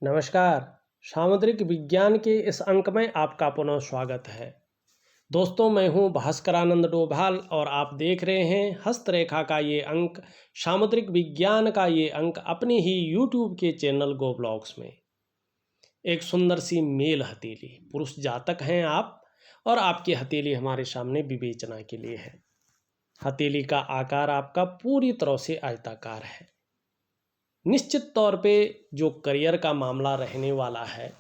नमस्कार। सामुद्रिक विज्ञान के इस अंक में आपका पुनः स्वागत है। दोस्तों, मैं हूं भास्करानंद डोभाल और आप देख रहे हैं हस्तरेखा का ये अंक, सामुद्रिक विज्ञान का ये अंक अपनी ही यूट्यूब के चैनल गो ब्लॉग्स में। एक सुंदर सी मेल हथेली, पुरुष जातक हैं आप और आपकी हथेली हमारे सामने विवेचना के लिए है। हथेली का आकार आपका पूरी तरह से आयताकार है। निश्चित तौर पे जो करियर का मामला रहने वाला है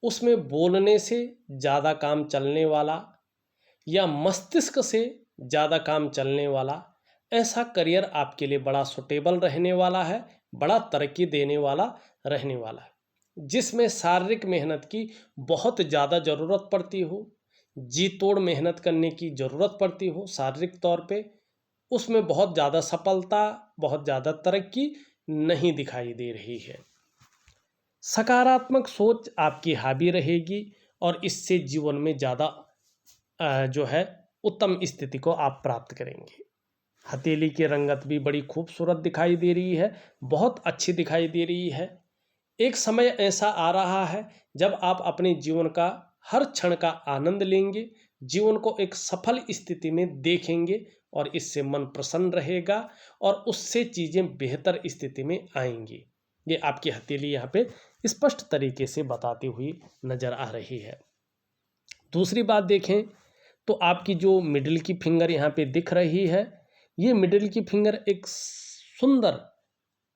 उसमें बोलने से ज़्यादा काम चलने वाला या मस्तिष्क से ज़्यादा काम चलने वाला ऐसा करियर आपके लिए बड़ा सुटेबल रहने वाला है, बड़ा तरक्की देने वाला रहने वाला है, जिसमें शारीरिक मेहनत की बहुत ज़्यादा ज़रूरत पड़ती हो, जी तोड़ मेहनत करने की ज़रूरत पड़ती हो शारीरिक तौर पे। उसमें बहुत ज़्यादा सफलता, बहुत ज़्यादा तरक्की नहीं दिखाई दे रही है। सकारात्मक सोच आपकी हावी रहेगी और इससे जीवन में ज़्यादा जो है उत्तम स्थिति को आप प्राप्त करेंगे। हथेली की रंगत भी बड़ी खूबसूरत दिखाई दे रही है, बहुत अच्छी दिखाई दे रही है। एक समय ऐसा आ रहा है जब आप अपने जीवन का हर क्षण का आनंद लेंगे, जीवन को एक सफल स्थिति में देखेंगे और इससे मन प्रसन्न रहेगा और उससे चीज़ें बेहतर स्थिति में आएंगी। ये आपकी हथेली यहाँ पे स्पष्ट तरीके से बताती हुई नज़र आ रही है। दूसरी बात देखें तो आपकी जो मिडिल की फिंगर यहाँ पे दिख रही है, ये मिडिल की फिंगर एक सुंदर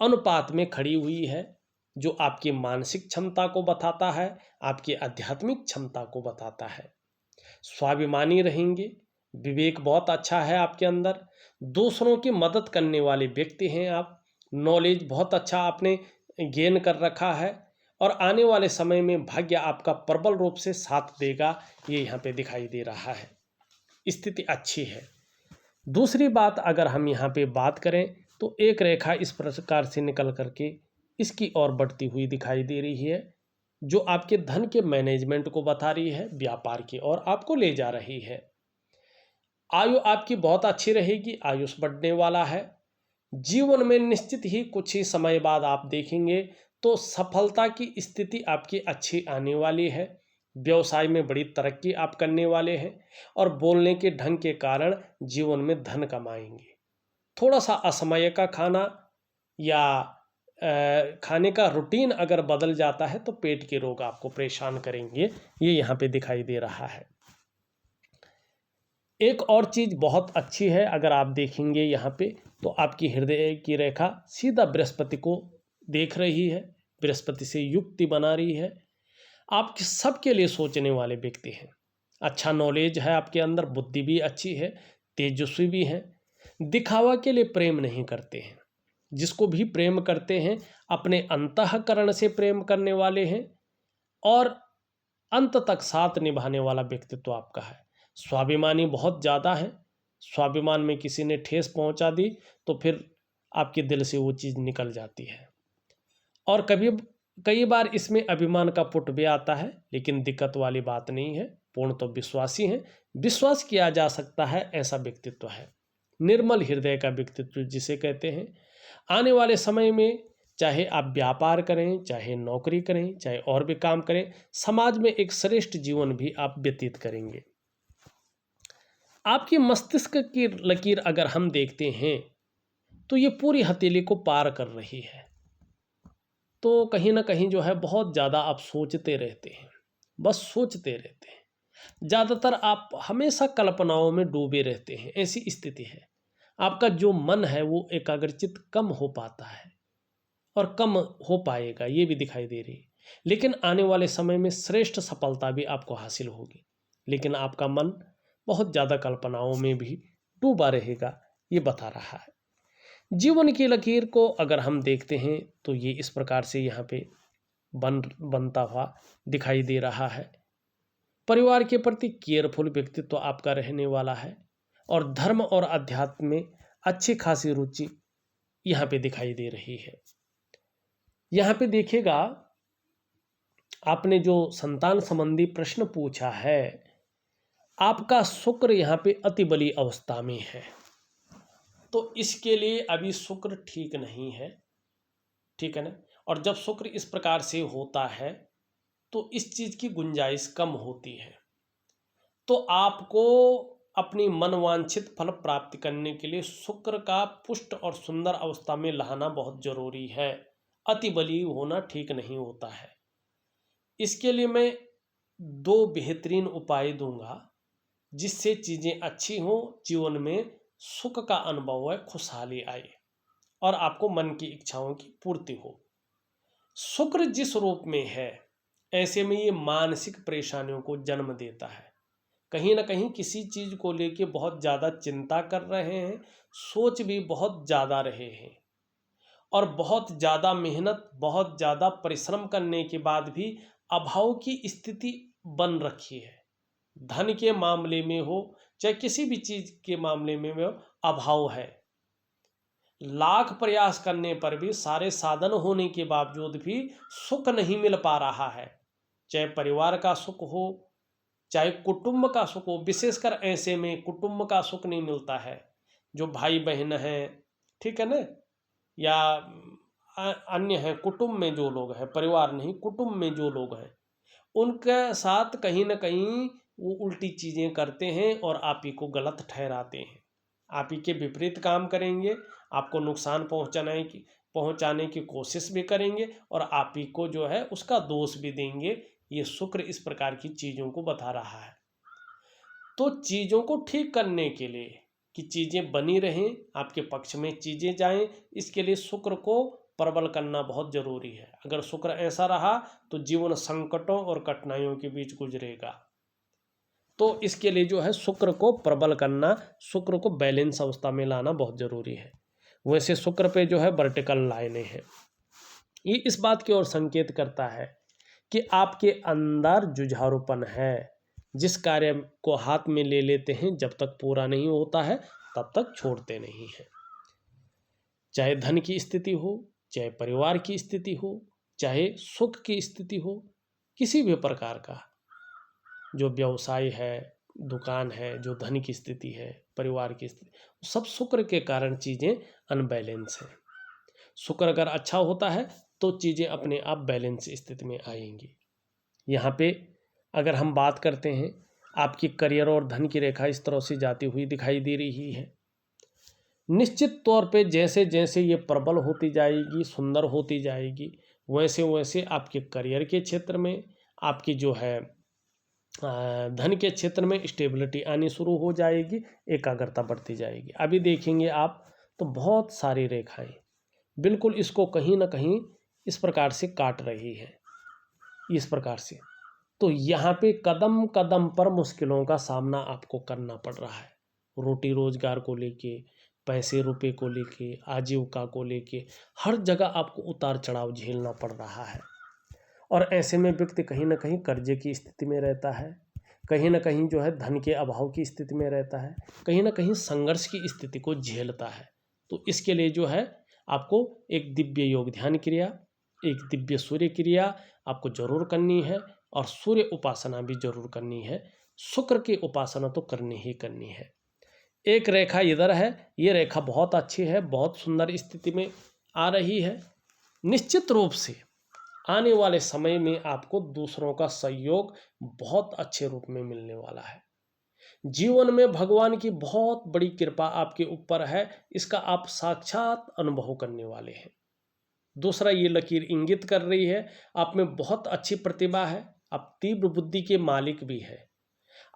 अनुपात में खड़ी हुई है, जो आपकी मानसिक क्षमता को बताता है, आपकी आध्यात्मिक क्षमता को बताता है। स्वाभिमानी रहेंगे, विवेक बहुत अच्छा है आपके अंदर, दूसरों की मदद करने वाले व्यक्ति हैं आप, नॉलेज बहुत अच्छा आपने गेन कर रखा है और आने वाले समय में भाग्य आपका प्रबल रूप से साथ देगा, ये यहाँ पे दिखाई दे रहा है। स्थिति अच्छी है। दूसरी बात अगर हम यहाँ पे बात करें तो एक रेखा इस प्रकार से निकल करके इसकी ओर बढ़ती हुई दिखाई दे रही है, जो आपके धन के मैनेजमेंट को बता रही है, व्यापार की ओर आपको ले जा रही है। आयु आपकी बहुत अच्छी रहेगी, आयुष बढ़ने वाला है। जीवन में निश्चित ही कुछ ही समय बाद आप देखेंगे तो सफलता की स्थिति आपकी अच्छी आने वाली है। व्यवसाय में बड़ी तरक्की आप करने वाले हैं और बोलने के ढंग के कारण जीवन में धन कमाएंगे। थोड़ा सा असमय का खाना या खाने का रूटीन अगर बदल जाता है तो पेट के रोग आपको परेशान करेंगे, ये यहाँ पे दिखाई दे रहा है। एक और चीज़ बहुत अच्छी है, अगर आप देखेंगे यहाँ पे तो आपकी हृदय की रेखा सीधा बृहस्पति को देख रही है, बृहस्पति से युक्ति बना रही है। आप सबके लिए सोचने वाले व्यक्ति हैं, अच्छा नॉलेज है आपके अंदर, बुद्धि भी अच्छी है, तेजस्वी भी हैं। दिखावा के लिए प्रेम नहीं करते हैं, जिसको भी प्रेम करते हैं अपने अंतःकरण से प्रेम करने वाले हैं और अंत तक साथ निभाने वाला व्यक्तित्व आपका है। स्वाभिमानी बहुत ज़्यादा है, स्वाभिमान में किसी ने ठेस पहुंचा दी तो फिर आपके दिल से वो चीज़ निकल जाती है और कई बार इसमें अभिमान का पुट भी आता है, लेकिन दिक्कत वाली बात नहीं है। पूर्ण तो विश्वासी हैं, विश्वास किया जा सकता है, ऐसा व्यक्तित्व है। निर्मल हृदय का व्यक्तित्व जिसे कहते हैं। आने वाले समय में चाहे आप व्यापार करें, चाहे नौकरी करें, चाहे और भी काम करें, समाज में एक श्रेष्ठ जीवन भी आप व्यतीत करेंगे। आपकी मस्तिष्क की लकीर अगर हम देखते हैं तो ये पूरी हथेली को पार कर रही है, तो कहीं ना कहीं जो है बहुत ज़्यादा आप सोचते रहते हैं, बस सोचते रहते हैं। ज़्यादातर आप हमेशा कल्पनाओं में डूबे रहते हैं, ऐसी स्थिति है। आपका जो मन है वो एकाग्रचित कम हो पाता है और कम हो पाएगा, ये भी दिखाई दे रही है। लेकिन आने वाले समय में श्रेष्ठ सफलता भी आपको हासिल होगी, लेकिन आपका मन बहुत ज़्यादा कल्पनाओं में भी डूबा रहेगा, ये बता रहा है। जीवन की लकीर को अगर हम देखते हैं तो ये इस प्रकार से यहाँ पे बनता हुआ दिखाई दे रहा है। परिवार के प्रति केयरफुल व्यक्तित्व आपका रहने वाला है और धर्म और अध्यात्म में अच्छी खासी रुचि यहाँ पे दिखाई दे रही है। यहाँ पे देखिएगा, आपने जो संतान संबंधी प्रश्न पूछा है, आपका शुक्र यहाँ पे अति बली अवस्था में है, तो इसके लिए अभी शुक्र ठीक नहीं है। ठीक है ना। और जब शुक्र इस प्रकार से होता है तो इस चीज़ की गुंजाइश कम होती है। तो आपको अपनी मनवांछित फल प्राप्त करने के लिए शुक्र का पुष्ट और सुंदर अवस्था में लाना बहुत जरूरी है। अति बली होना ठीक नहीं होता है। इसके लिए मैं दो बेहतरीन उपाय दूंगा जिससे चीज़ें अच्छी हों, जीवन में सुख का अनुभव है, खुशहाली आए और आपको मन की इच्छाओं की पूर्ति हो। शुक्र जिस रूप में है ऐसे में ये मानसिक परेशानियों को जन्म देता है। कहीं ना कहीं किसी चीज़ को लेके बहुत ज़्यादा चिंता कर रहे हैं, सोच भी बहुत ज़्यादा रहे हैं और बहुत ज़्यादा मेहनत, बहुत ज़्यादा परिश्रम करने के बाद भी अभाव की स्थिति बन रखी है। धन के मामले में हो चाहे किसी भी चीज़ के मामले में हो, अभाव है। लाख प्रयास करने पर भी, सारे साधन होने के बावजूद भी सुख नहीं मिल पा रहा है। चाहे परिवार का सुख हो, चाहे कुटुंब का सुख हो। विशेषकर ऐसे में कुटुंब का सुख नहीं मिलता है। जो भाई बहन हैं, ठीक है ना, या अन्य हैं, कुटुंब में जो लोग हैं, परिवार नहीं कुटुंब में जो लोग हैं, उनके साथ कहीं ना कहीं वो उल्टी चीज़ें करते हैं और आप ही को गलत ठहराते हैं। आप ही के विपरीत काम करेंगे, आपको नुकसान पहुंचाने की कोशिश भी करेंगे और आप ही को जो है उसका दोष भी देंगे। ये शुक्र इस प्रकार की चीज़ों को बता रहा है। तो चीज़ों को ठीक करने के लिए कि चीज़ें बनी रहें, आपके पक्ष में चीज़ें जाएं, इसके लिए शुक्र को प्रबल करना बहुत ज़रूरी है। अगर शुक्र ऐसा रहा तो जीवन संकटों और कठिनाइयों के बीच गुजरेगा। तो इसके लिए जो है शुक्र को प्रबल करना, शुक्र को बैलेंस अवस्था में लाना बहुत ज़रूरी है। वैसे शुक्र पे जो है वर्टिकल लाइनें हैं। ये इस बात की ओर संकेत करता है कि आपके अंदर जुझारूपन है। जिस कार्य को हाथ में ले लेते हैं, जब तक पूरा नहीं होता है तब तक छोड़ते नहीं हैं। चाहे धन की स्थिति हो, चाहे परिवार की स्थिति हो, चाहे सुख की स्थिति हो, किसी भी प्रकार का जो व्यवसाय है, दुकान है, जो धन की स्थिति है, परिवार की स्थिति, सब शुक्र के कारण चीज़ें अनबैलेंस हैं। शुक्र अगर अच्छा होता है तो चीज़ें अपने आप बैलेंस स्थिति में आएंगी। यहाँ पे अगर हम बात करते हैं, आपकी करियर और धन की रेखा इस तरह से जाती हुई दिखाई दे रही है। निश्चित तौर पे जैसे जैसे ये प्रबल होती जाएगी, सुंदर होती जाएगी, वैसे वैसे आपके करियर के क्षेत्र में, आपकी जो है धन के क्षेत्र में स्टेबिलिटी आनी शुरू हो जाएगी, एकाग्रता बढ़ती जाएगी। अभी देखेंगे आप तो बहुत सारी रेखाएं बिल्कुल इसको कहीं ना कहीं इस प्रकार से काट रही है, इस प्रकार से। तो यहाँ पे कदम कदम पर मुश्किलों का सामना आपको करना पड़ रहा है। रोटी रोजगार को लेके, पैसे रुपए को लेके, आजीविका को लेके, हर जगह आपको उतार चढ़ाव झेलना पड़ रहा है। और ऐसे में व्यक्ति कहीं ना कहीं कर्जे की स्थिति में रहता है, कहीं ना कहीं जो है धन के अभाव की स्थिति में रहता है, कहीं ना कहीं संघर्ष की स्थिति को झेलता है। तो इसके लिए जो है आपको एक दिव्य योग ध्यान क्रिया, एक दिव्य सूर्य क्रिया आपको जरूर करनी है और सूर्य उपासना भी जरूर करनी है। शुक्र की उपासना तो करनी ही करनी है। एक रेखा इधर है, ये रेखा बहुत अच्छी है, बहुत सुंदर स्थिति में आ रही है। निश्चित रूप से आने वाले समय में आपको दूसरों का सहयोग बहुत अच्छे रूप में मिलने वाला है। जीवन में भगवान की बहुत बड़ी कृपा आपके ऊपर है, इसका आप साक्षात अनुभव करने वाले हैं। दूसरा, ये लकीर इंगित कर रही है आप में बहुत अच्छी प्रतिभा है, आप तीव्र बुद्धि के मालिक भी है।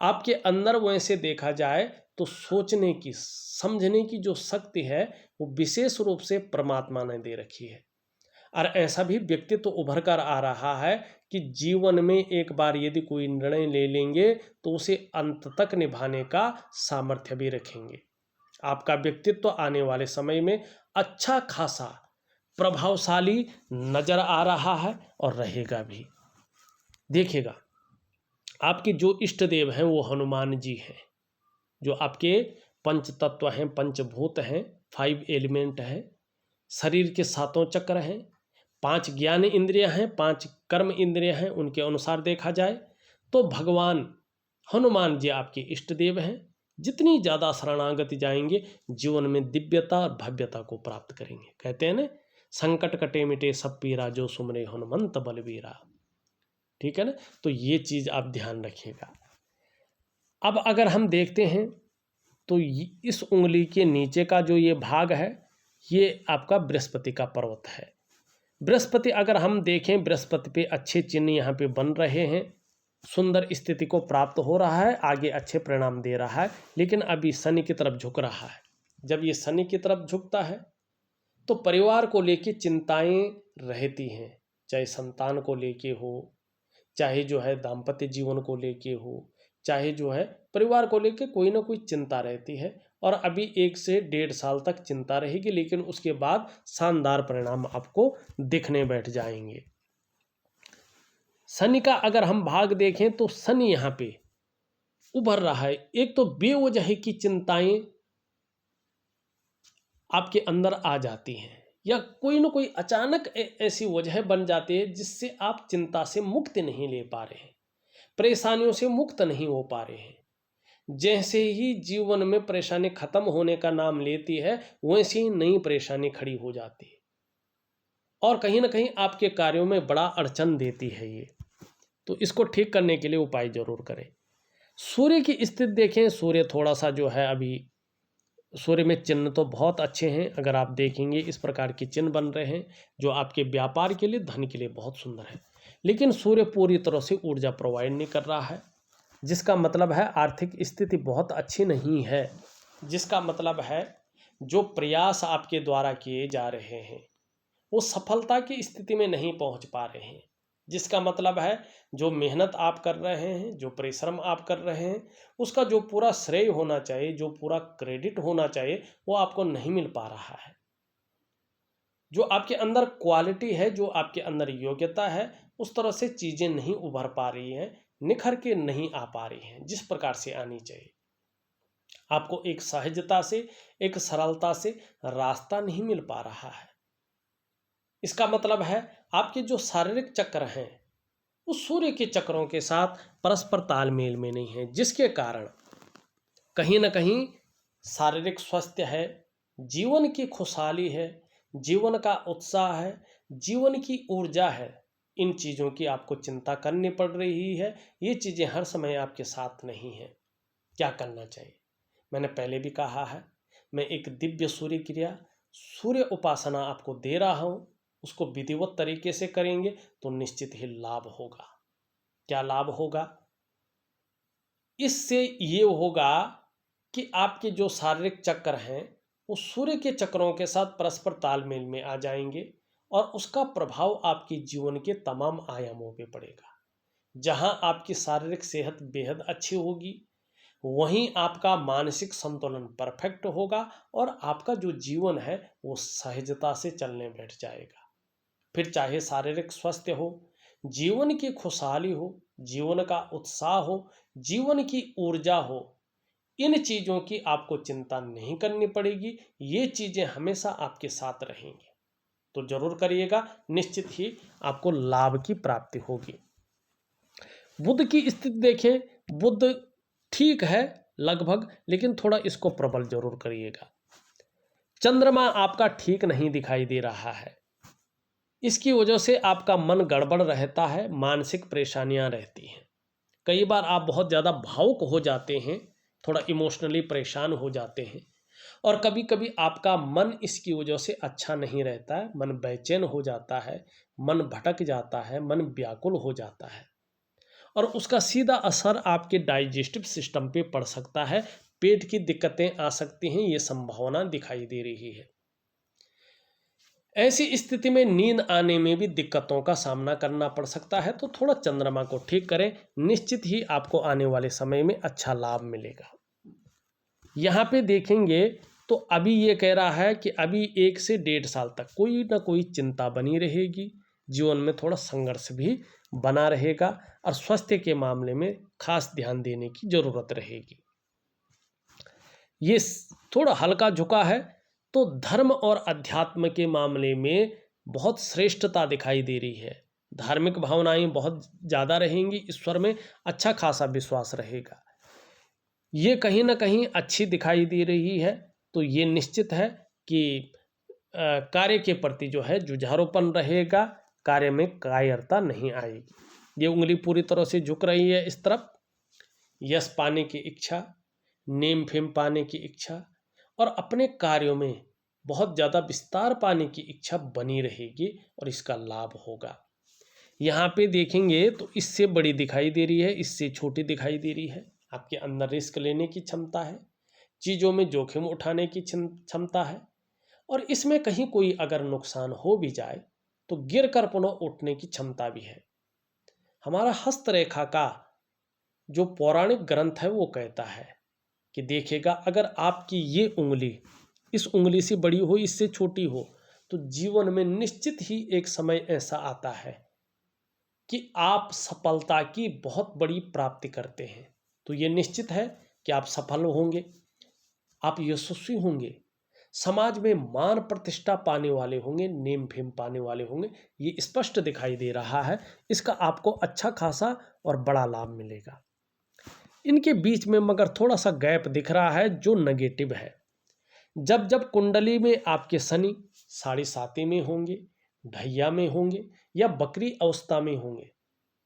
आपके अंदर वैसे देखा जाए तो सोचने की, समझने की जो शक्ति है वो विशेष रूप से परमात्मा ने दे रखी है। और ऐसा भी व्यक्तित्व तो उभर कर आ रहा है कि जीवन में एक बार यदि कोई निर्णय ले लेंगे तो उसे अंत तक निभाने का सामर्थ्य भी रखेंगे। आपका व्यक्तित्व तो आने वाले समय में अच्छा खासा प्रभावशाली नजर आ रहा है और रहेगा भी। देखिएगा, आपके जो इष्ट देव हैं वो हनुमान जी हैं, जो आपके पंच तत्व हैं, पंचभूत हैं, 5 एलिमेंट हैं, शरीर के 7 चक्र हैं, 5 ज्ञान इंद्रियां हैं, 5 कर्म इंद्रियां हैं। उनके अनुसार देखा जाए तो भगवान हनुमान जी आपके इष्ट देव हैं। जितनी ज़्यादा शरणागति जाएंगे जीवन में दिव्यता और भव्यता को प्राप्त करेंगे। कहते हैं ना, संकट कटे मिटे सब पीरा जो सुमरे हनुमंत बलबीरा। ठीक है ना, तो ये चीज़ आप ध्यान रखिएगा। अब अगर हम देखते हैं तो इस उंगली के नीचे का जो ये भाग है ये आपका बृहस्पति का पर्वत है। बृहस्पति अगर हम देखें, बृहस्पति पे अच्छे चिन्ह यहाँ पे बन रहे हैं, सुंदर स्थिति को प्राप्त हो रहा है, आगे अच्छे परिणाम दे रहा है, लेकिन अभी शनि की तरफ झुक रहा है। जब ये शनि की तरफ झुकता है तो परिवार को लेके चिंताएं रहती हैं, चाहे संतान को लेके हो, चाहे जो है दाम्पत्य जीवन को लेके हो, चाहे जो है परिवार को लेके कोई ना कोई चिंता रहती है। और अभी 1 से 1.5 साल तक चिंता रहेगी, लेकिन उसके बाद शानदार परिणाम आपको दिखने बैठ जाएंगे। शनि का अगर हम भाग देखें तो शनि यहाँ पे उभर रहा है। एक तो बेवजह की चिंताएं आपके अंदर आ जाती हैं, या कोई ना कोई अचानक ऐसी वजह बन जाती है जिससे आप चिंता से मुक्ति नहीं ले पा रहे हैं, परेशानियों से मुक्त नहीं हो पा रहे हैं। जैसे ही जीवन में परेशानी खत्म होने का नाम लेती है वैसे ही नई परेशानी खड़ी हो जाती है और कहीं ना कहीं आपके कार्यों में बड़ा अड़चन देती है ये। तो इसको ठीक करने के लिए उपाय जरूर करें। सूर्य की स्थिति देखें, सूर्य थोड़ा सा जो है अभी, सूर्य में चिन्ह तो बहुत अच्छे हैं। अगर आप देखेंगे इस प्रकार के चिन्ह बन रहे हैं जो आपके व्यापार के लिए, धन के लिए बहुत सुंदर है। लेकिन सूर्य पूरी तरह से ऊर्जा प्रोवाइड नहीं कर रहा है, जिसका मतलब है आर्थिक स्थिति बहुत अच्छी नहीं है। जिसका मतलब है जो प्रयास आपके द्वारा किए जा रहे हैं वो सफलता की स्थिति में नहीं पहुंच पा रहे हैं। जिसका मतलब है जो मेहनत आप कर रहे हैं, जो परिश्रम आप कर रहे हैं, उसका जो पूरा श्रेय होना चाहिए, जो पूरा क्रेडिट होना चाहिए, वो आपको नहीं मिल पा रहा है। जो आपके अंदर क्वालिटी है, जो आपके अंदर योग्यता है, उस तरह से चीज़ें नहीं उभर पा रही हैं, निखर के नहीं आ पा रही हैं जिस प्रकार से आनी चाहिए। आपको एक सहजता से, एक सरलता से रास्ता नहीं मिल पा रहा है। इसका मतलब है आपके जो शारीरिक चक्र हैं वो सूर्य के चक्रों के साथ परस्पर तालमेल में नहीं है, जिसके कारण कहीं ना कहीं शारीरिक स्वास्थ्य है, जीवन की खुशहाली है, जीवन का उत्साह है, जीवन की ऊर्जा है, इन चीज़ों की आपको चिंता करनी पड़ रही है। ये चीज़ें हर समय आपके साथ नहीं है। क्या करना चाहिए? मैंने पहले भी कहा है, मैं एक दिव्य सूर्य क्रिया, सूर्य उपासना आपको दे रहा हूँ। उसको विधिवत तरीके से करेंगे तो निश्चित ही लाभ होगा। क्या लाभ होगा? इससे ये होगा कि आपके जो शारीरिक चक्र हैं वो सूर्य के चक्रों के साथ परस्पर तालमेल में आ जाएंगे और उसका प्रभाव आपके जीवन के तमाम आयामों पे पड़ेगा। जहां आपकी शारीरिक सेहत बेहद अच्छी होगी, वहीं आपका मानसिक संतुलन परफेक्ट होगा और आपका जो जीवन है वो सहजता से चलने बैठ जाएगा। फिर चाहे शारीरिक स्वास्थ्य हो, जीवन की खुशहाली हो, जीवन का उत्साह हो, जीवन की ऊर्जा हो, इन चीज़ों की आपको चिंता नहीं करनी पड़ेगी। ये चीज़ें हमेशा आपके साथ रहेंगी। तो जरूर करिएगा, निश्चित ही आपको लाभ की प्राप्ति होगी। बुध की स्थिति देखें, बुध ठीक है लगभग, लेकिन थोड़ा इसको प्रबल जरूर करिएगा। चंद्रमा आपका ठीक नहीं दिखाई दे रहा है। इसकी वजह से आपका मन गड़बड़ रहता है, मानसिक परेशानियां रहती हैं। कई बार आप बहुत ज़्यादा भावुक हो जाते हैं, थोड़ा इमोशनली परेशान हो जाते हैं, और कभी कभी आपका मन इसकी वजह से अच्छा नहीं रहता है। मन बेचैन हो जाता है, मन भटक जाता है, मन व्याकुल हो जाता है, और उसका सीधा असर आपके डाइजेस्टिव सिस्टम पे पड़ सकता है। पेट की दिक्कतें आ सकती हैं, ये संभावना दिखाई दे रही है। ऐसी स्थिति में नींद आने में भी दिक्कतों का सामना करना पड़ सकता है। तो थोड़ा चंद्रमा को ठीक करें, निश्चित ही आपको आने वाले समय में अच्छा लाभ मिलेगा। यहाँ पे देखेंगे तो अभी ये कह रहा है कि अभी 1 से 1.5 साल तक कोई ना कोई चिंता बनी रहेगी, जीवन में थोड़ा संघर्ष भी बना रहेगा और स्वास्थ्य के मामले में खास ध्यान देने की जरूरत रहेगी। ये थोड़ा हल्का झुका है, तो धर्म और अध्यात्म के मामले में बहुत श्रेष्ठता दिखाई दे रही है। धार्मिक भावनाएं बहुत ज़्यादा रहेंगी, ईश्वर में अच्छा खासा विश्वास रहेगा। ये कहीं ना कहीं अच्छी दिखाई दे रही है। तो ये निश्चित है कि कार्य के प्रति जो है जुझारूपन रहेगा, कार्य में कायरता नहीं आएगी। ये उंगली पूरी तरह से झुक रही है इस तरफ, यश पाने की इच्छा, नेम फेम पाने की इच्छा और अपने कार्यों में बहुत ज़्यादा विस्तार पाने की इच्छा बनी रहेगी और इसका लाभ होगा। यहाँ पे देखेंगे तो इससे बड़ी दिखाई दे रही है, इससे छोटी दिखाई दे रही है। आपके अंदर रिस्क लेने की क्षमता है, चीज़ों में जोखिम उठाने की क्षमता है और इसमें कहीं कोई अगर नुकसान हो भी जाए तो गिर कर पुनः उठने की क्षमता भी है। हमारा हस्तरेखा का जो पौराणिक ग्रंथ है वो कहता है कि देखिएगा, अगर आपकी ये उंगली इस उंगली से बड़ी हो, इससे छोटी हो, तो जीवन में निश्चित ही एक समय ऐसा आता है कि आप सफलता की बहुत बड़ी प्राप्ति करते हैं। तो ये निश्चित है कि आप सफल होंगे, आप यशस्वी होंगे, समाज में मान प्रतिष्ठा पाने वाले होंगे, नेम फेम पाने वाले होंगे। ये स्पष्ट दिखाई दे रहा है। इसका आपको अच्छा खासा और बड़ा लाभ मिलेगा। इनके बीच में मगर थोड़ा सा गैप दिख रहा है जो नेगेटिव है। जब जब कुंडली में आपके शनि 7.5 में होंगे, ढैया में होंगे या बकरी अवस्था में होंगे,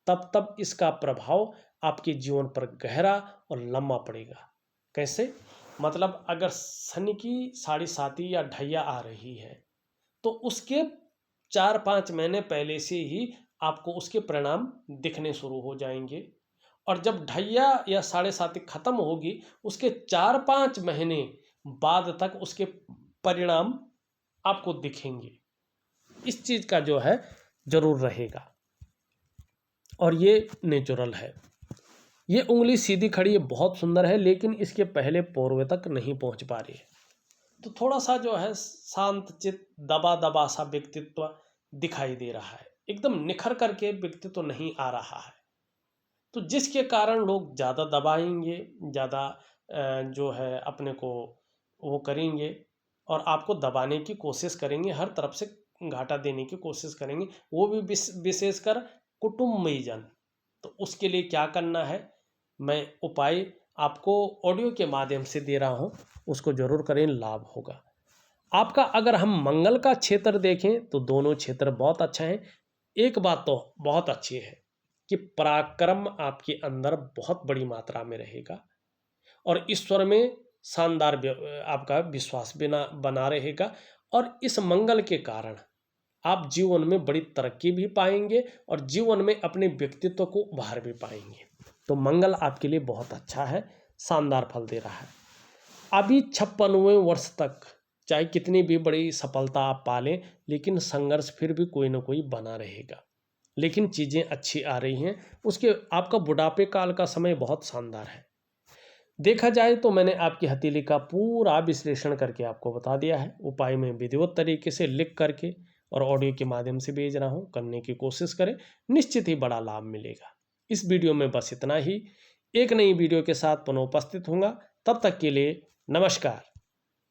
तब तब इसका प्रभाव आपके जीवन पर गहरा और लंबा पड़ेगा। कैसे? मतलब अगर शनि की 7.5 या ढैया आ रही है तो उसके 4-5 महीने पहले से ही आपको उसके परिणाम दिखने शुरू हो जाएंगे और जब ढैया या 7.5 खत्म होगी उसके 4-5 महीने बाद तक उसके परिणाम आपको दिखेंगे। इस चीज़ का जो है जरूर रहेगा और ये नेचुरल है। ये उंगली सीधी खड़ी है, बहुत सुंदर है, लेकिन इसके पहले पोरवे तक नहीं पहुंच पा रही है। तो थोड़ा सा जो है शांत चित्त, दबा दबा सा व्यक्तित्व दिखाई दे रहा है, एकदम निखर करके व्यक्तित्व नहीं आ रहा है। तो जिसके कारण लोग ज़्यादा दबाएंगे, ज़्यादा जो है अपने को वो करेंगे और आपको दबाने की कोशिश करेंगे, हर तरफ से घाटा देने की कोशिश करेंगे, वो भी विशेषकर कुटुंबीय जन। तो उसके लिए क्या करना है, मैं उपाय आपको ऑडियो के माध्यम से दे रहा हूँ, उसको जरूर करें, लाभ होगा आपका। अगर हम मंगल का क्षेत्र देखें तो दोनों क्षेत्र बहुत अच्छा है। एक बात तो बहुत अच्छी है कि पराक्रम आपके अंदर बहुत बड़ी मात्रा में रहेगा और ईश्वर में शानदार आपका विश्वास बना रहेगा और इस मंगल के कारण आप जीवन में बड़ी तरक्की भी पाएंगे और जीवन में अपने व्यक्तित्व को उभार भी पाएंगे। तो मंगल आपके लिए बहुत अच्छा है, शानदार फल दे रहा है। अभी 56वें वर्ष तक चाहे कितनी भी बड़ी सफलता आप पालें, लेकिन संघर्ष फिर भी कोई ना कोई बना रहेगा, लेकिन चीज़ें अच्छी आ रही हैं। उसके आपका बुढ़ापे काल का समय बहुत शानदार है। देखा जाए तो मैंने आपकी हथेली का पूरा विश्लेषण करके आपको बता दिया है। उपाय में विधिवत तरीके से लिख करके और ऑडियो के माध्यम से भेज रहा हूँ, करने की कोशिश करें, निश्चित ही बड़ा लाभ मिलेगा। इस वीडियो में बस इतना ही। एक नई वीडियो के साथ पुनः उपस्थित होऊंगा, तब तक के लिए नमस्कार।